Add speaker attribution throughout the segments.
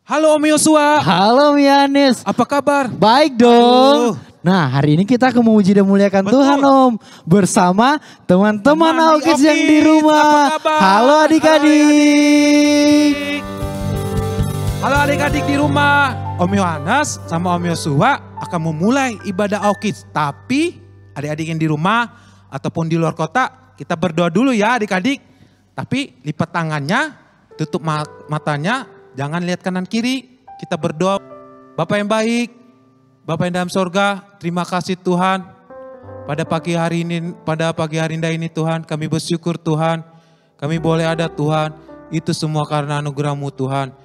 Speaker 1: Halo Om Yosua.
Speaker 2: Halo Mianis.
Speaker 1: Apa kabar?
Speaker 2: Baik dong. Nah hari ini kita akan memuji dan muliakan Tuhan Om. Bersama teman-teman Aukis yang di rumah. Halo adik-adik.
Speaker 1: Halo adik-adik di rumah. Om Yohanes sama Om Yosua akan memulai ibadah Aukis. Tapi adik-adik yang di rumah ataupun di luar kota, kita berdoa dulu ya adik-adik. Tapi lipat tangannya, tutup matanya, jangan lihat kanan kiri. Kita berdoa, Bapa yang baik, Bapa yang dalam sorga, terima kasih Tuhan. Pada pagi hari ini ini Tuhan, kami bersyukur Tuhan. Kami boleh ada Tuhan, itu semua karena anugerah-Mu Tuhan.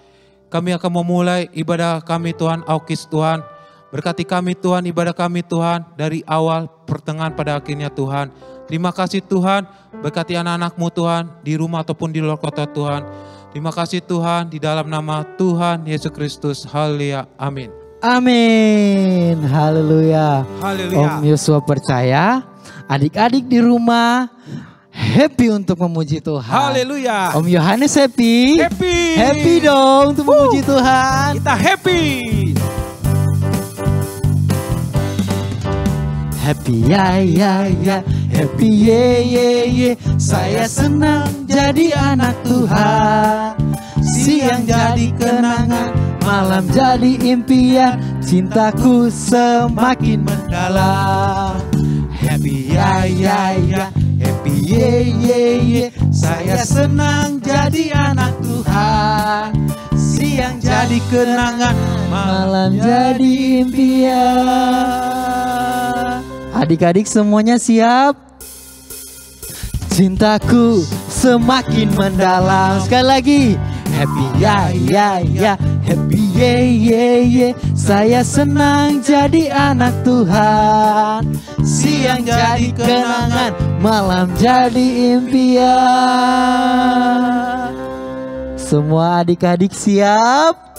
Speaker 1: Kami akan memulai ibadah kami Tuhan, Aukis Tuhan. Berkati kami Tuhan, ibadah kami Tuhan, dari awal, pertengahan pada akhirnya Tuhan. Terima kasih Tuhan, berkati anak-anak-Mu Tuhan, di rumah ataupun di luar kota Tuhan. Terima kasih Tuhan, di dalam nama Tuhan Yesus Kristus. Haleluya, amin.
Speaker 2: Amin, haleluya.
Speaker 1: Haleluya.
Speaker 2: Om Yosua percaya, adik-adik di rumah happy untuk memuji Tuhan.
Speaker 1: Haleluya.
Speaker 2: Om Yohanes happy?
Speaker 1: Happy.
Speaker 2: Happy dong untuk memuji Tuhan.
Speaker 1: Kita happy.
Speaker 2: Happy ya ya ya, happy ye ye ye. Saya senang jadi anak Tuhan. Siang jadi kenangan, malam jadi impian. Cintaku semakin mendalam. Happy ya ya ya, happy ye ye ye. Saya senang jadi anak Tuhan. Siang jadi kenangan, malam jadi impian. Adik-adik semuanya siap? Cintaku semakin mendalam. Sekali lagi. Happy ya ya ya, happy ye ye ye. Saya senang jadi anak Tuhan. Siang jadi kenangan, malam jadi impian. Semua adik-adik siap?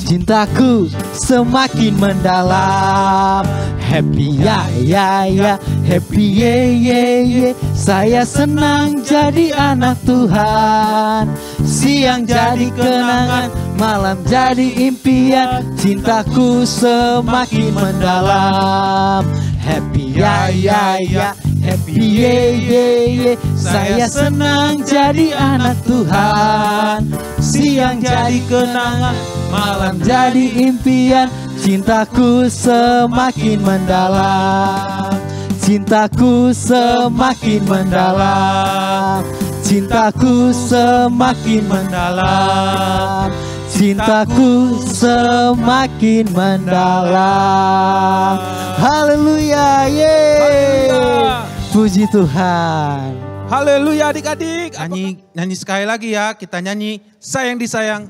Speaker 2: Cintaku semakin mendalam. Happy ya ya ya, happy ye ye ye. Saya senang jadi anak Tuhan. Siang jadi kenangan, malam jadi impian. Cintaku semakin mendalam. Happy ya ya ya, happy ye ye ye. Saya senang jadi anak Tuhan. Siang jadi kenangan, malam jadi impian. Cintaku semakin mendalam. Cintaku semakin mendalam. Cintaku semakin mendalam. Cintaku semakin mendalam. Haleluya, yeay. Puji Tuhan.
Speaker 1: Haleluya adik-adik. Nyanyi sekali lagi ya. Kita nyanyi sayang disayang.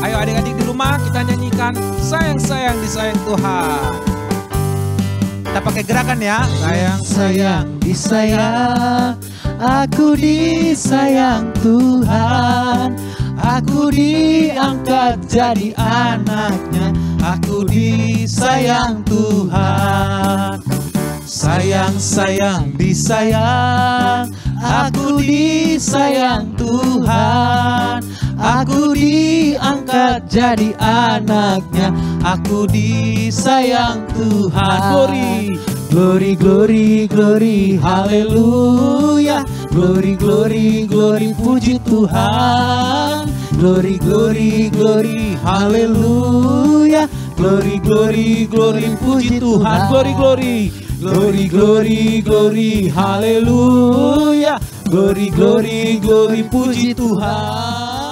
Speaker 1: Ayo adik-adik di rumah kita nyanyikan sayang-sayang disayang Tuhan. Kita pakai gerakan ya.
Speaker 2: Sayang disayang, aku disayang Tuhan. Aku diangkat jadi anaknya, aku disayang Tuhan. Sayang-sayang disayang, aku disayang Tuhan. Aku diangkat jadi anaknya, aku disayang Tuhan. Glory, glory, glory, glory, haleluya. Glory, glory, glory, puji Tuhan. Glory, glory, glory, haleluya. Glory, glory, glory, puji Tuhan. Glory, glory, glory, glory, glory, haleluya. Glory, glory, glory, puji Tuhan.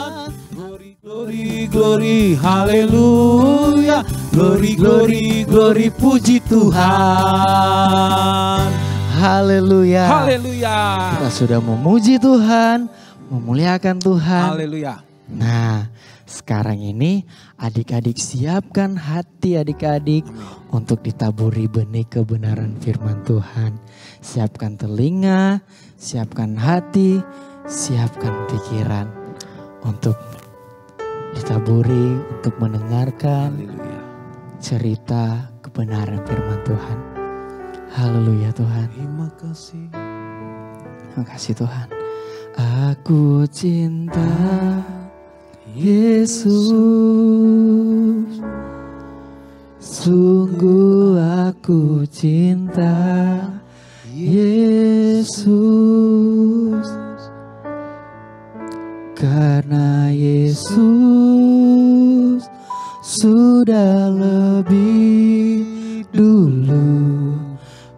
Speaker 2: Glory, glory, haleluya. Glory, glory, glory, puji Tuhan. Haleluya.
Speaker 1: Haleluya.
Speaker 2: Kita sudah memuji Tuhan, memuliakan Tuhan.
Speaker 1: Haleluya.
Speaker 2: Nah, sekarang ini adik-adik siapkan hati adik-adik untuk ditaburi benih kebenaran firman Tuhan. Siapkan telinga, siapkan hati, siapkan pikiran untuk ditaburi, untuk mendengarkan cerita kebenaran firman Tuhan. Haleluya Tuhan.
Speaker 1: Terima kasih.
Speaker 2: Terima kasih Tuhan. Aku cinta Yesus, sungguh aku cinta Yesus, karena Yesus sudah lebih dulu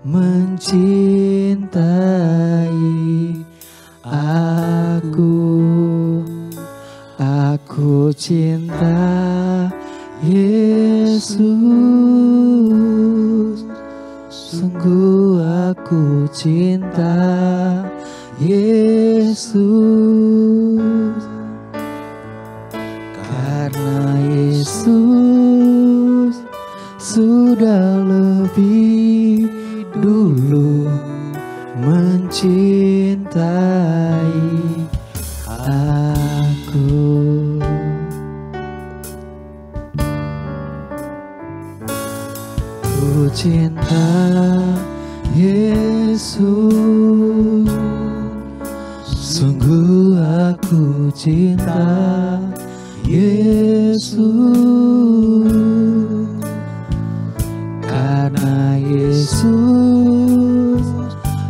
Speaker 2: mencintai aku cinta Yesus, sungguh aku cinta Yesus, karena Yesus sudah lebih dulu mencintai aku. Ku cinta Yesus, sungguh aku cinta Yesus, karena Yesus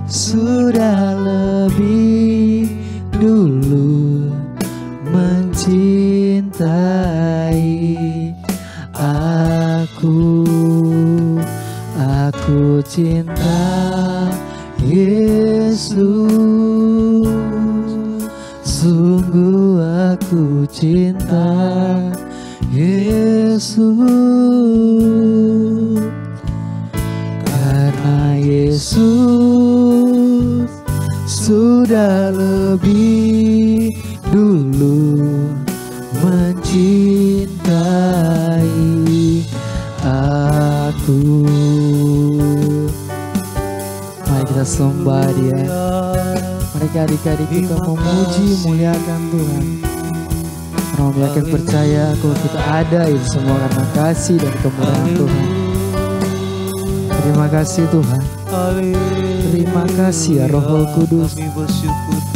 Speaker 2: sudah lebih dulu mencintai aku. Aku cinta Yesus, sungguh aku cinta Yesus, karena Yesus sudah lebih dulu mencintai aku. Mari kita sembah Dia. Mereka adik-adik kita memuji, muliakan Tuhan. Karena kami yakin percaya kalau kita ada itu semua karena kasih dan kemurahan Tuhan. Terima kasih Tuhan. Terima kasih ya Roh Kudus.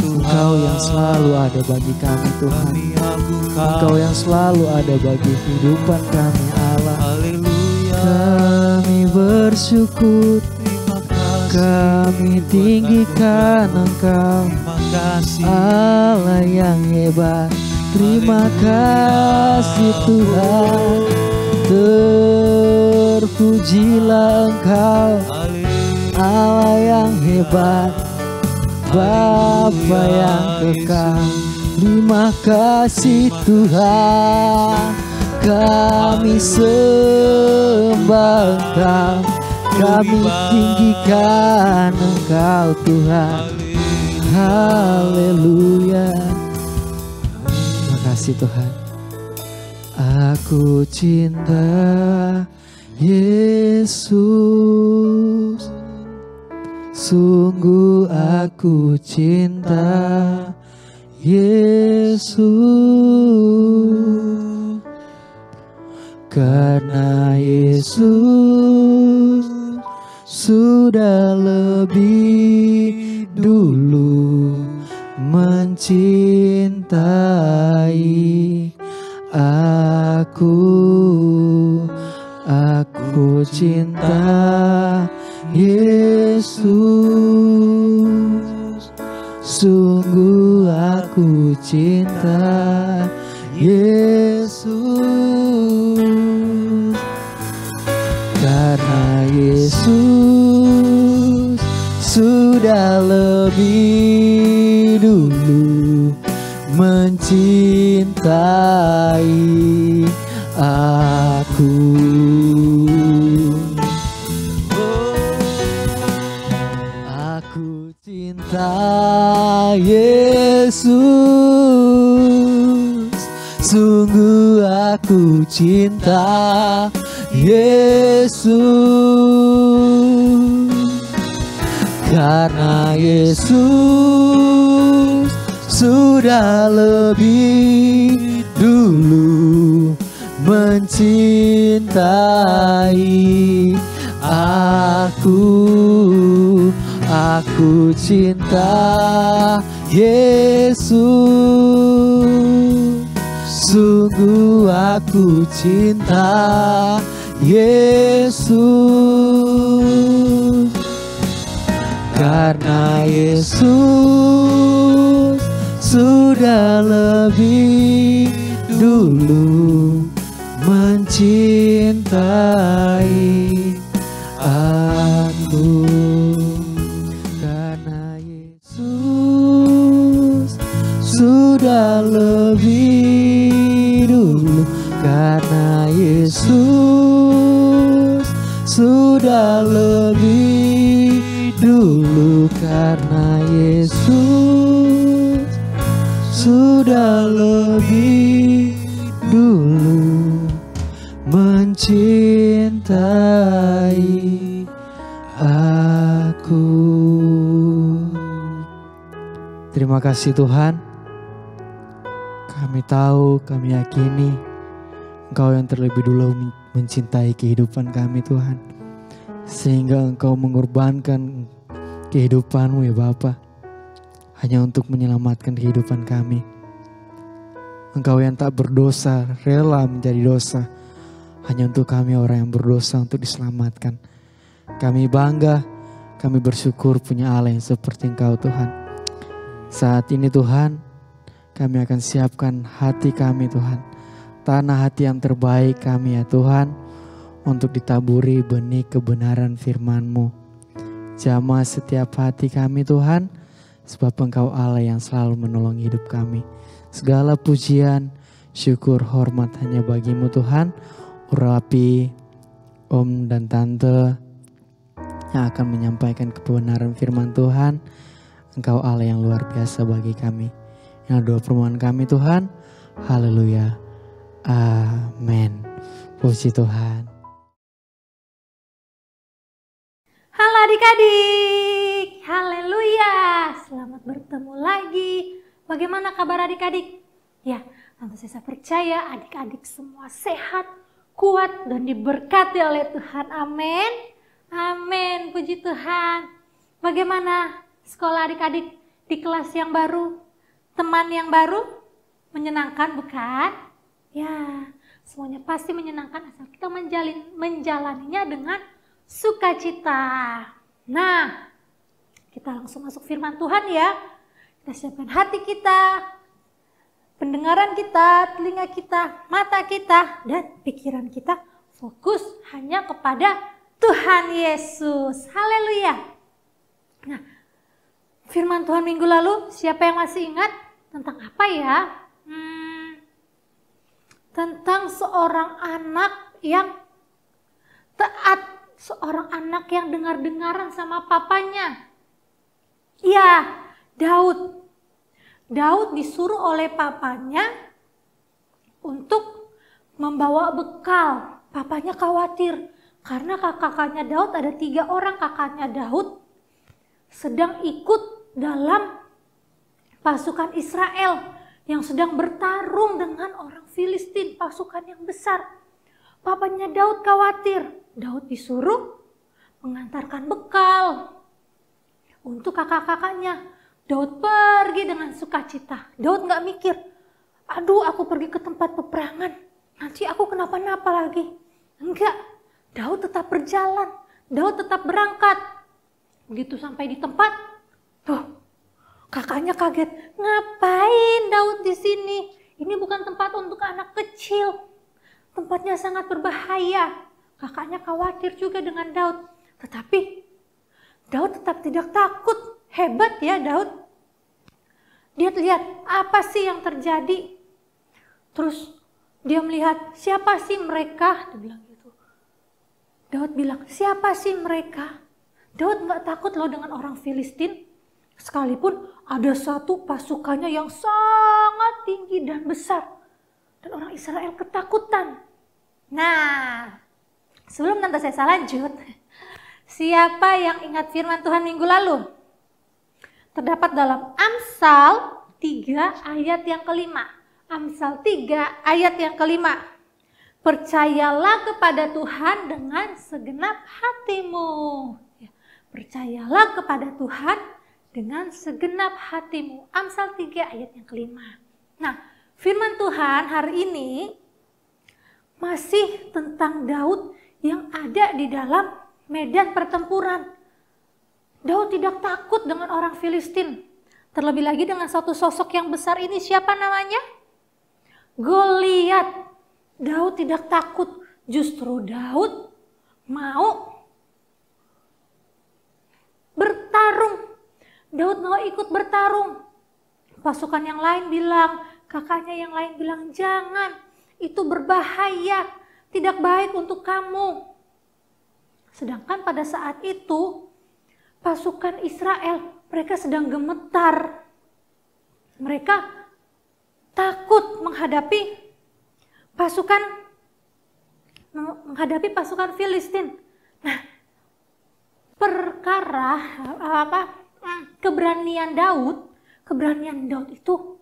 Speaker 2: Engkau yang selalu ada bagi kami Tuhan. Engkau yang selalu ada bagi kehidupan kami Allah. Kami bersyukur, kami tinggikan Engkau, Allah yang hebat. Terima kasih Tuhan, terpujilah Engkau, Allah yang hebat, Bapa yang kekal. Terima kasih Tuhan, kami sembah Engkau, kami tinggikan Engkau Tuhan. Haleluya. Terima kasih Tuhan. Aku cinta Yesus, sungguh aku cinta Yesus, karena Yesus sudah lebih dulu mencintai aku. Aku cinta Yesus, sungguh aku cinta Yesus, karena Yesus sudah lebih dulu mencintai aku. Aku cinta Yesus, sungguh aku cinta Yesus, karena Yesus sudah lebih dulu mencintai aku. Aku cinta Yesus, sungguh aku cinta Yesus. Karena Yesus sudah lebih dulu mencintai aku. Karena Yesus sudah lebih dulu, karena Yesus sudah lebih dulu, karena Yesus sudah lebih dulu mencintai aku. Terima kasih Tuhan. Kami tahu, kami yakini Engkau yang terlebih dulu mencintai kehidupan kami Tuhan. Sehingga Engkau mengorbankan kehidupan-Mu ya Bapa, hanya untuk menyelamatkan kehidupan kami. Engkau yang tak berdosa rela menjadi dosa hanya untuk kami orang yang berdosa untuk diselamatkan. Kami bangga, kami bersyukur punya Allah yang seperti Engkau Tuhan. Saat ini Tuhan, kami akan siapkan hati kami Tuhan, tanah hati yang terbaik kami ya Tuhan, untuk ditaburi benih kebenaran firman-Mu. Jamah setiap hati kami Tuhan, sebab Engkau Allah yang selalu menolong hidup kami. Segala pujian, syukur, hormat hanya bagi-Mu Tuhan. Urapi Om dan Tante yang akan menyampaikan kebenaran firman Tuhan. Engkau Allah yang luar biasa bagi kami. Inilah doa permohonan kami Tuhan. Haleluya. Amin. Puji Tuhan.
Speaker 3: Halo adik-adik, haleluya, selamat bertemu lagi. Bagaimana kabar adik-adik? Ya, Tante Sesa percaya adik-adik semua sehat, kuat, dan diberkati oleh Tuhan. Amin, amin, puji Tuhan. Bagaimana sekolah adik-adik di kelas yang baru? Teman yang baru? Menyenangkan bukan? Ya, semuanya pasti menyenangkan asal kita menjalaninya dengan sukacita. Nah, kita langsung masuk firman Tuhan ya. Kita siapkan hati kita, pendengaran kita, telinga kita, mata kita, dan pikiran kita fokus hanya kepada Tuhan Yesus. Haleluya. Nah, firman Tuhan minggu lalu, siapa yang masih ingat tentang apa ya? Tentang seorang anak yang taat. Seorang anak yang dengar-dengaran sama papanya. Ya, Daud. Daud disuruh oleh papanya untuk membawa bekal. Papanya khawatir karena kakaknya Daud, ada 3 orang kakaknya Daud sedang ikut dalam pasukan Israel yang sedang bertarung dengan orang Filistin, pasukan yang besar. Papanya Daud khawatir. Daud disuruh mengantarkan bekal untuk kakak-kakaknya. Daud pergi dengan sukacita. Daud gak mikir, aduh aku pergi ke tempat peperangan, nanti aku kenapa-napa lagi. Enggak, Daud tetap berjalan, Daud tetap berangkat. Begitu sampai di tempat, tuh kakaknya kaget, ngapain Daud di sini? Ini bukan tempat untuk anak kecil, tempatnya sangat berbahaya. Kakaknya khawatir juga dengan Daud, tetapi Daud tetap tidak takut. Hebat ya Daud. Dia lihat apa sih yang terjadi. Terus dia melihat siapa sih mereka, dia bilang gitu. Daud bilang, siapa sih mereka? Daud gak takut loh dengan orang Filistin. Sekalipun ada satu pasukannya yang sangat tinggi dan besar. Dan orang Israel ketakutan. Nah, sebelum Tante Sesa lanjut, siapa yang ingat firman Tuhan minggu lalu? Terdapat dalam Amsal 3 ayat yang kelima. Amsal 3 ayat yang kelima. Percayalah kepada Tuhan dengan segenap hatimu. Ya, percayalah kepada Tuhan dengan segenap hatimu. Amsal 3 ayat yang kelima. Nah, firman Tuhan hari ini masih tentang Daud yang ada di dalam medan pertempuran. Daud tidak takut dengan orang Filistin. Terlebih lagi dengan satu sosok yang besar ini, siapa namanya? Goliat. Daud tidak takut, justru Daud mau bertarung. Daud mau ikut bertarung. Pasukan yang lain bilang, kakaknya yang lain bilang, jangan, itu berbahaya, tidak baik untuk kamu. Sedangkan pada saat itu, pasukan Israel, mereka sedang gemetar. Mereka takut menghadapi pasukan Filistin. Nah, perkara keberanian Daud itu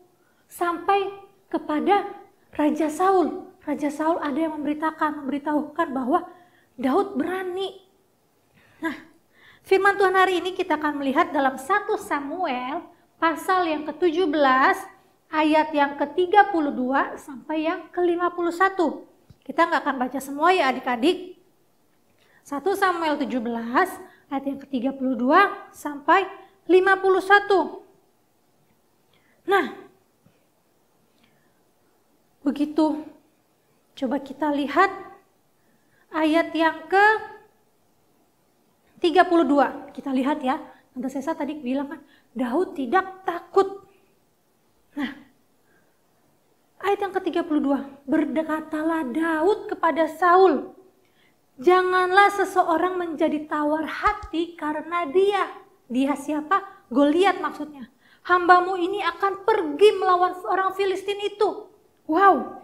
Speaker 3: sampai kepada Raja Saul. Raja Saul ada yang memberitahukan bahwa Daud berani. Nah, firman Tuhan hari ini kita akan melihat dalam 1 Samuel pasal yang ke-17 ayat yang ke-32 sampai yang ke-51. Kita nggak akan baca semua ya adik-adik. 1 Samuel 17 ayat yang ke-32 sampai 51. Nah, begitu. Coba kita lihat ayat yang ke-32. Kita lihat ya. Tante Sesa tadi bilang kan, Daud tidak takut. Nah, ayat yang ke-32. Berkatalah Daud kepada Saul, janganlah seseorang menjadi tawar hati karena dia. Dia siapa? Goliat maksudnya. Hambamu ini akan pergi melawan orang Filistin itu. Wow.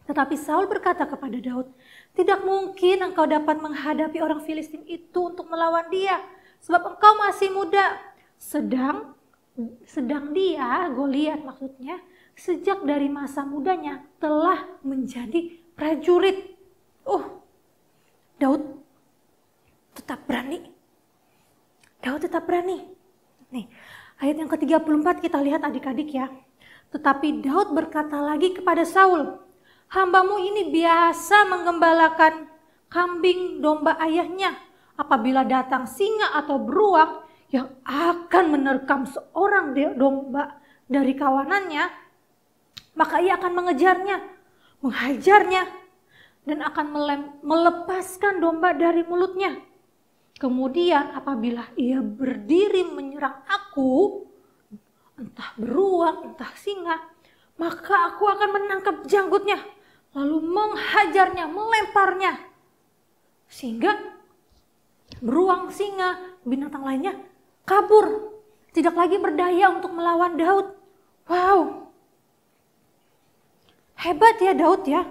Speaker 3: Tetapi Saul berkata kepada Daud, tidak mungkin engkau dapat menghadapi orang Filistin itu untuk melawan dia. Sebab engkau masih muda. Sedang dia, Goliat maksudnya, sejak dari masa mudanya telah menjadi prajurit. Daud tetap berani. Daud tetap berani. Nih, ayat yang ke-34 kita lihat adik-adik ya. Tetapi Daud berkata lagi kepada Saul, hambamu ini biasa menggembalakan kambing domba ayahnya. Apabila datang singa atau beruang yang akan menerkam seorang domba dari kawanannya, maka ia akan mengejarnya, menghajarnya, dan akan melepaskan domba dari mulutnya. Kemudian apabila ia berdiri menyerang aku, entah beruang, entah singa, maka aku akan menangkap janggutnya, lalu menghajarnya, melemparnya. Sehingga beruang, singa, binatang lainnya kabur. Tidak lagi berdaya untuk melawan Daud. Wow. Hebat ya Daud ya.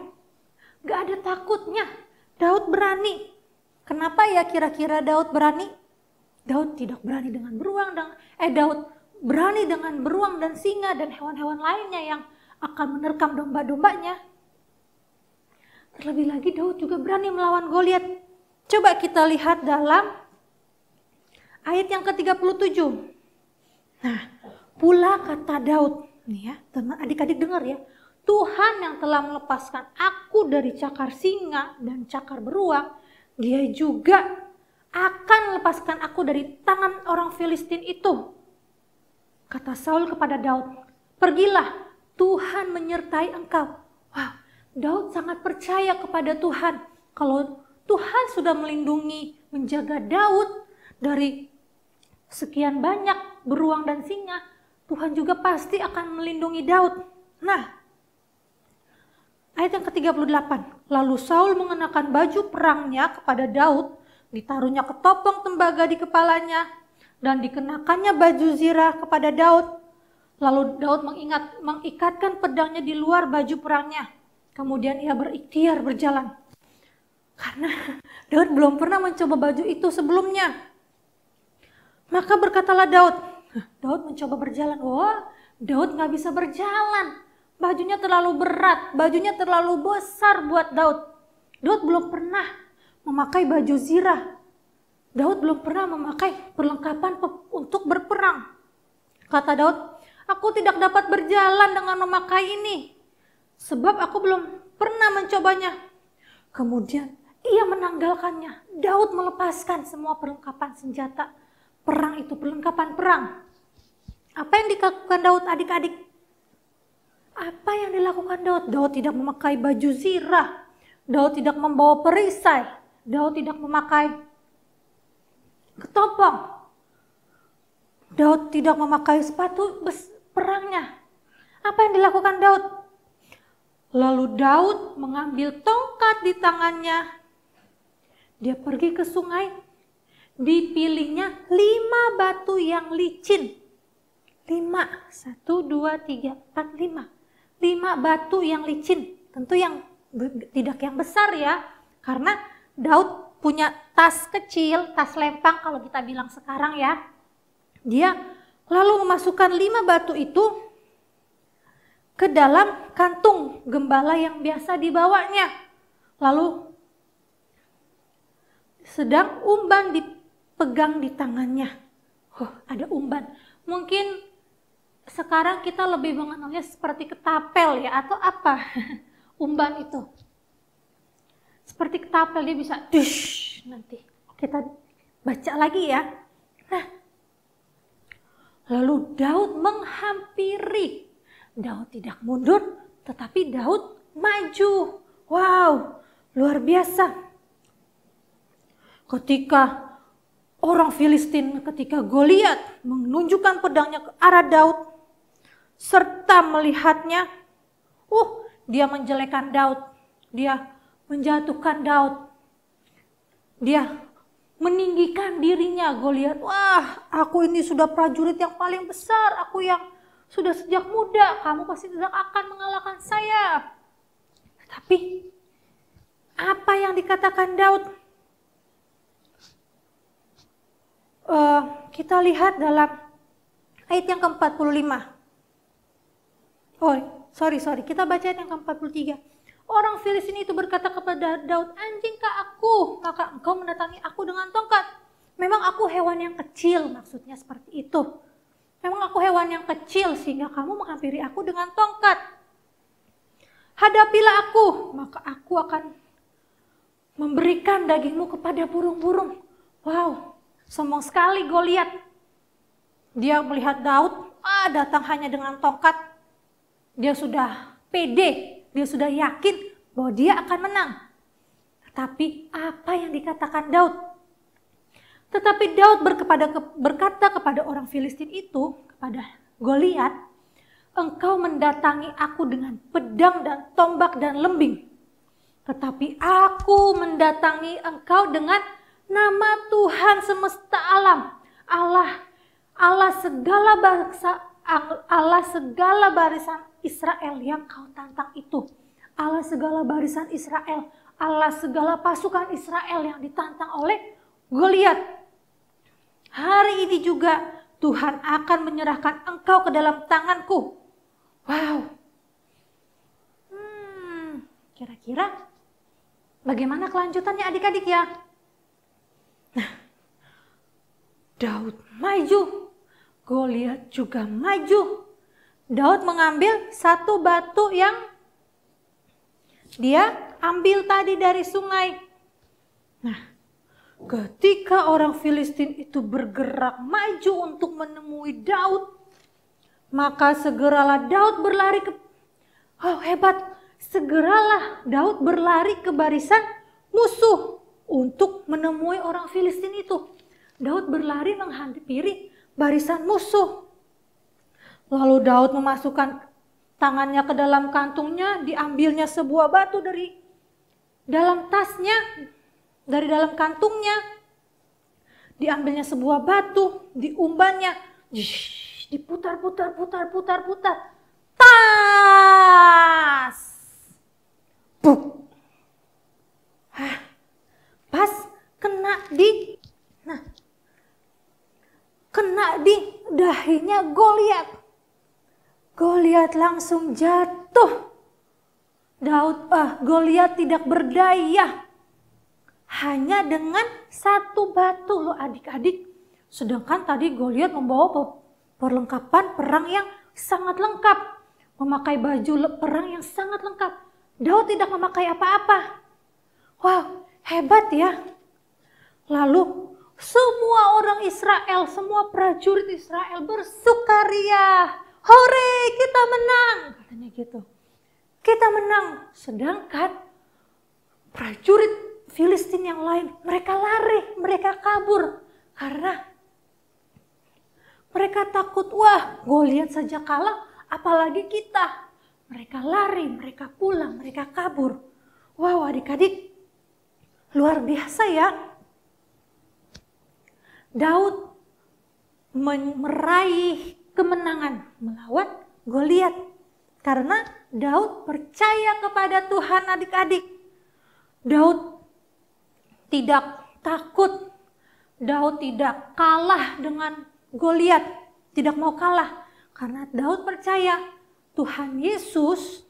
Speaker 3: Gak ada takutnya. Daud berani. Kenapa ya kira-kira Daud berani? Daud tidak berani dengan Daud berani dengan beruang dan singa dan hewan-hewan lainnya yang akan menerkam domba-dombanya. Terlebih lagi Daud juga berani melawan Goliat. Coba kita lihat dalam ayat yang ke-37. Nah, pula kata Daud, nih ya, teman adik-adik dengar ya. Tuhan yang telah melepaskan aku dari cakar singa dan cakar beruang, dia juga akan melepaskan aku dari tangan orang Filistin itu. Kata Saul kepada Daud, pergilah, Tuhan menyertai engkau. Wah, Daud sangat percaya kepada Tuhan. Kalau Tuhan sudah melindungi, menjaga Daud dari sekian banyak beruang dan singa, Tuhan juga pasti akan melindungi Daud. Nah, ayat yang ke-38. Lalu Saul mengenakan baju perangnya kepada Daud, ditaruhnya ketopong tembaga di kepalanya, dan dikenakannya baju zirah kepada Daud. Lalu Daud mengikatkan pedangnya di luar baju perangnya. Kemudian ia berikhtiar berjalan. Karena Daud belum pernah mencoba baju itu sebelumnya. Maka berkatalah Daud mencoba berjalan. Wah, Daud gak bisa berjalan. Bajunya terlalu berat, bajunya terlalu besar buat Daud. Daud belum pernah memakai baju zirah. Daud belum pernah memakai perlengkapan untuk berperang. Kata Daud, aku tidak dapat berjalan dengan memakai ini, sebab aku belum pernah mencobanya. Kemudian ia menanggalkannya. Daud melepaskan semua perlengkapan senjata perang itu, perlengkapan perang. Apa yang dilakukan Daud adik-adik? Apa yang dilakukan Daud? Daud tidak memakai baju zirah. Daud tidak membawa perisai. Daud tidak memakai ketopong. Daud tidak memakai sepatu perangnya. Apa yang dilakukan Daud? Lalu Daud mengambil tongkat di tangannya. Dia pergi ke sungai. Dipilihnya 5 batu yang licin. 5, 1, 2, 3, 4, 5. 5 batu yang licin. Tentu yang tidak yang besar ya. Karena Daud punya tas kecil, tas lempang kalau kita bilang sekarang ya. Dia lalu memasukkan 5 batu itu ke dalam kantung gembala yang biasa dibawanya. Lalu sedang umban dipegang di tangannya. Oh, ada umban. Mungkin sekarang kita lebih mengenalnya seperti ketapel ya, atau apa? Umban itu. Seperti ketapel, dia bisa dush, nanti kita baca lagi ya. Nah, lalu Daud menghampiri. Daud tidak mundur, tetapi Daud maju. Wow, luar biasa. Ketika orang Filistin, ketika Goliat menunjukkan pedangnya ke arah Daud, serta melihatnya, dia menjelekan Daud, dia menjatuhkan Daud, dia meninggikan dirinya. Goliat, wah, aku ini sudah prajurit yang paling besar, aku yang sudah sejak muda, kamu pasti tidak akan mengalahkan saya. Tapi apa yang dikatakan Daud? Kita lihat dalam ayat yang ke-45. Kita baca ayat yang ke-43. Orang Filistin itu berkata kepada Daud, anjingkah aku, maka engkau mendatangi aku dengan tongkat. Memang aku hewan yang kecil, maksudnya seperti itu. Memang aku hewan yang kecil sehingga kamu menghampiri aku dengan tongkat. Hadapilah aku, maka aku akan memberikan dagingmu kepada burung-burung. Wow, sombong sekali Goliat. Dia melihat Daud, datang hanya dengan tongkat. Dia sudah pede, dia sudah yakin bahwa dia akan menang. Tetapi apa yang dikatakan Daud? Tetapi Daud berkata kepada orang Filistin itu, kepada Goliat, engkau mendatangi aku dengan pedang dan tombak dan lembing. Tetapi aku mendatangi engkau dengan nama Tuhan semesta alam, Allah segala bangsa, Allah segala barisan Israel yang kau tantang itu. Allah segala barisan Israel, Allah segala pasukan Israel yang ditantang oleh Goliat. Hari ini juga Tuhan akan menyerahkan engkau ke dalam tanganku. Wow. Kira-kira bagaimana kelanjutannya adik-adik ya? Nah, Daud maju, Goliat juga maju. Daud mengambil satu batu yang dia ambil tadi dari sungai. Nah, ketika orang Filistin itu bergerak maju untuk menemui Daud, maka segeralah Daud berlari ke, segeralah Daud berlari ke barisan musuh untuk menemui orang Filistin itu. Daud berlari menghampiri barisan musuh. Lalu Daud memasukkan tangannya ke dalam kantungnya, diambilnya sebuah batu dari dalam tasnya, dari dalam kantungnya. Diambilnya sebuah batu, diumbannya, diputar-putar. Tas! Buk! Pas kena di dahinya Goliat. Goliat langsung jatuh. Goliat tidak berdaya. hanya dengan satu batu loh adik-adik. Sedangkan tadi Goliat membawa perlengkapan perang yang sangat lengkap. Memakai baju perang yang sangat lengkap. Daud tidak memakai apa-apa. Wow, hebat ya. Lalu semua orang Israel, semua prajurit Israel bersukaria. Hore, kita menang. Katanya gitu. Kita menang. Sedangkan prajurit Filistin yang lain, mereka lari, mereka kabur. Karena mereka takut, wah Goliat saja kalah, apalagi kita. Mereka lari, mereka pulang, mereka kabur. Wow adik-adik, luar biasa ya. Daud meraih kemenangan melawan Goliat. Karena Daud percaya kepada Tuhan adik-adik. Daud tidak takut, Daud tidak kalah dengan Goliat, tidak mau kalah. Karena Daud percaya Tuhan Yesus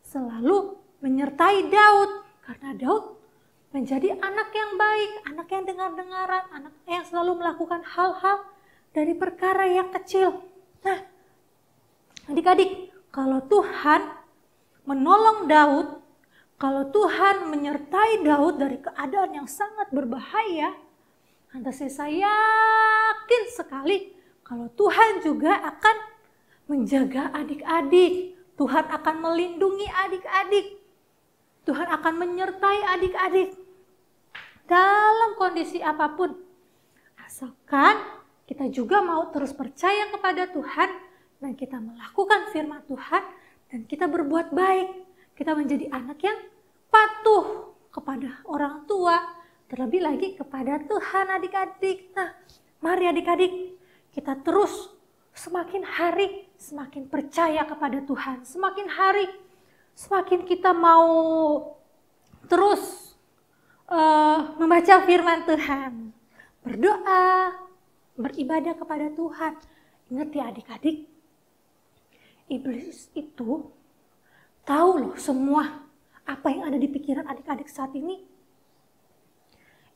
Speaker 3: selalu menyertai Daud. Karena Daud menjadi anak yang baik, anak yang dengar-dengaran, anak yang selalu melakukan hal-hal dari perkara yang kecil. Nah, adik-adik, kalau Tuhan menolong Daud, kalau Tuhan menyertai Daud dari keadaan yang sangat berbahaya, lantas saya yakin sekali kalau Tuhan juga akan menjaga adik-adik. Tuhan akan melindungi adik-adik. Tuhan akan menyertai adik-adik dalam kondisi apapun. Asalkan kita juga mau terus percaya kepada Tuhan dan kita melakukan firman Tuhan dan kita berbuat baik. Kita menjadi anak yang patuh kepada orang tua, terlebih lagi kepada Tuhan adik-adik. Nah, mari adik-adik kita terus semakin hari semakin percaya kepada Tuhan. Semakin hari semakin kita mau terus membaca firman Tuhan. Berdoa, beribadah kepada Tuhan. Ingat ya adik-adik, iblis itu tahu loh semua apa yang ada di pikiran adik-adik saat ini.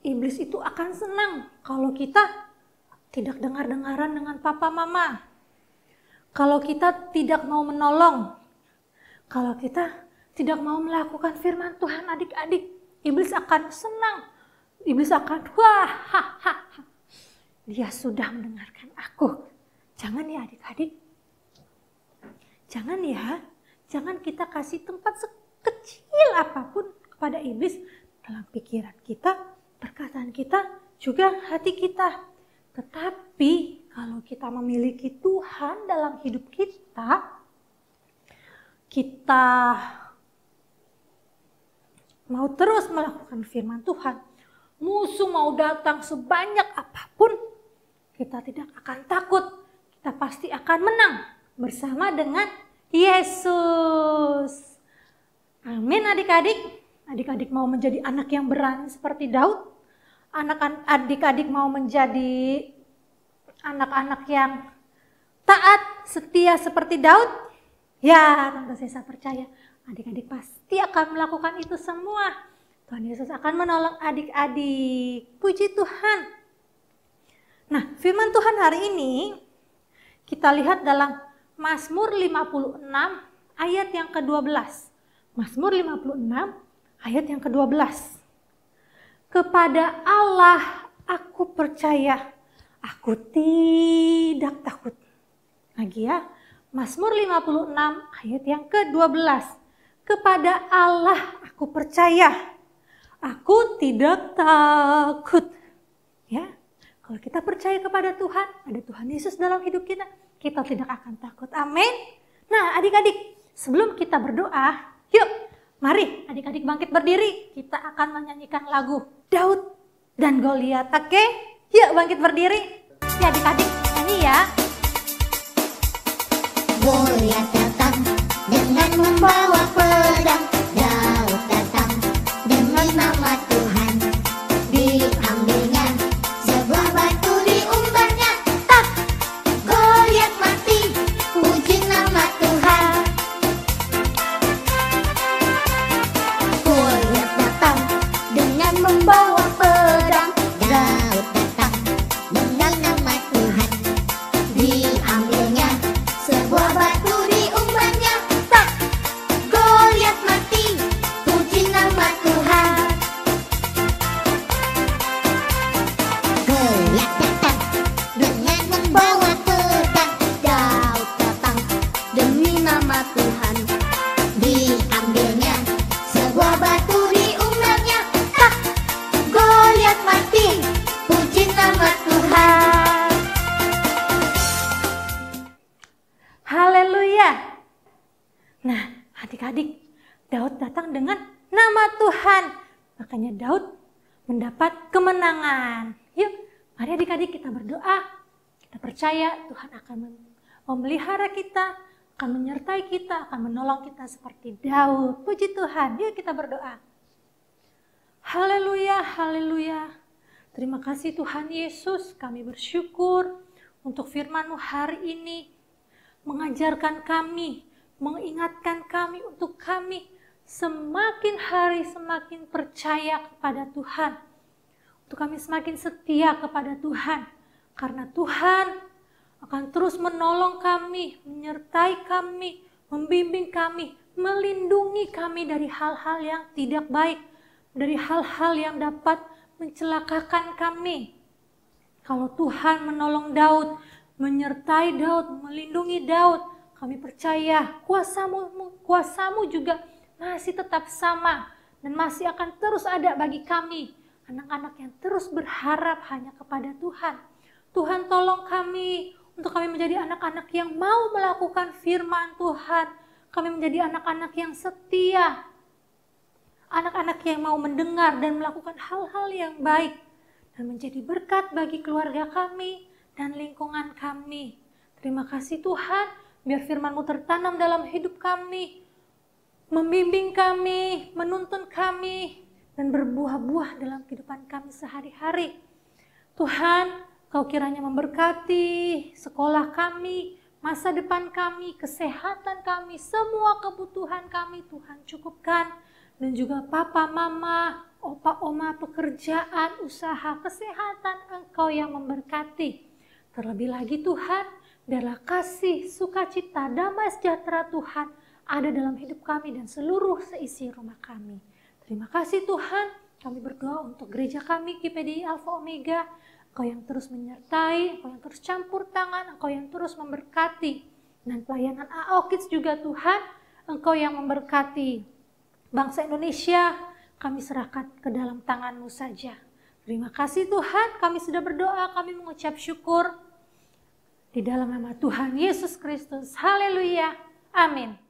Speaker 3: Iblis itu akan senang kalau kita tidak dengar-dengaran dengan papa mama. Kalau kita tidak mau menolong. Kalau kita tidak mau melakukan firman Tuhan adik-adik. Iblis akan senang. Iblis akan wah, dia sudah mendengarkan aku. Jangan ya adik-adik. Jangan ya. Jangan kita kasih tempat sekecil apapun kepada iblis dalam pikiran kita, perkataan kita, juga hati kita. Tetapi kalau kita memiliki Tuhan dalam hidup kita, kita mau terus melakukan firman Tuhan, musuh mau datang sebanyak apapun, kita tidak akan takut. Kita pasti akan menang bersama dengan Yesus. Amin adik-adik. Adik-adik mau menjadi anak yang berani seperti Daud? Adik-adik mau menjadi anak-anak yang taat, setia seperti Daud? Ya, tentu saya percaya adik-adik pasti akan melakukan itu semua. Tuhan Yesus akan menolong adik-adik. Puji Tuhan. Nah, firman Tuhan hari ini kita lihat dalam Mazmur 56 ayat yang ke-12. Mazmur 56 ayat yang ke-12. Kepada Allah aku percaya, aku tidak takut. Lagi ya, Mazmur 56 ayat yang ke-12. Kepada Allah aku percaya, aku tidak takut. Ya, kalau kita percaya kepada Tuhan, ada Tuhan Yesus dalam hidup kita, kita tidak akan takut. Amin. Nah adik-adik, sebelum kita berdoa, yuk mari adik-adik bangkit berdiri. Kita akan menyanyikan lagu Daud dan Goliat. Oke, yuk bangkit berdiri. Ya adik-adik, nyanyi ya.
Speaker 4: Goliat datang dengan membawa pedang, Daud datang dengan nama Tuhan. Diambilnya sebuah batu, diumbarnya, tak, Goliat mati, puji nama Tuhan. Goliat datang dengan membawa
Speaker 3: Adik-adik, Daud datang dengan nama Tuhan. Makanya Daud mendapat kemenangan. Yuk, mari adik-adik kita berdoa. Kita percaya Tuhan akan memelihara kita, akan menyertai kita, akan menolong kita seperti Daud. Puji Tuhan, yuk kita berdoa. Haleluya, haleluya. Terima kasih Tuhan Yesus, kami bersyukur untuk firman-Mu hari ini. Mengajarkan kami, mengingatkan kami untuk kami semakin hari semakin percaya kepada Tuhan. Untuk kami semakin setia kepada Tuhan. Karena Tuhan akan terus menolong kami, menyertai kami, membimbing kami, melindungi kami dari hal-hal yang tidak baik, dari hal-hal yang dapat mencelakakan kami. Kalau Tuhan menolong Daud, menyertai Daud, melindungi Daud, kami percaya kuasa-Mu juga masih tetap sama dan masih akan terus ada bagi kami, anak-anak yang terus berharap hanya kepada Tuhan. Tuhan tolong kami untuk kami menjadi anak-anak yang mau melakukan firman Tuhan. Kami menjadi anak-anak yang setia, anak-anak yang mau mendengar dan melakukan hal-hal yang baik dan menjadi berkat bagi keluarga kami dan lingkungan kami. Terima kasih Tuhan, biar firman-Mu tertanam dalam hidup kami, membimbing kami, menuntun kami, dan berbuah-buah dalam kehidupan kami sehari-hari. Tuhan, Kau kiranya memberkati sekolah kami, masa depan kami, kesehatan kami, semua kebutuhan kami Tuhan cukupkan. Dan juga papa, mama, opa, oma, pekerjaan, usaha, kesehatan Engkau yang memberkati. Terlebih lagi Tuhan, biarlah kasih, sukacita, damai sejahtera Tuhan ada dalam hidup kami dan seluruh seisi rumah kami. Terima kasih Tuhan, kami berdoa untuk gereja kami GPDI Alpha Omega. Engkau yang terus menyertai, Engkau yang terus campur tangan, Engkau yang terus memberkati. Dan pelayanan AO Kids juga Tuhan, Engkau yang memberkati. Bangsa Indonesia, kami serahkan ke dalam tangan-Mu saja. Terima kasih Tuhan, kami sudah berdoa, kami mengucap syukur. Di dalam nama Tuhan Yesus Kristus, haleluya, amin.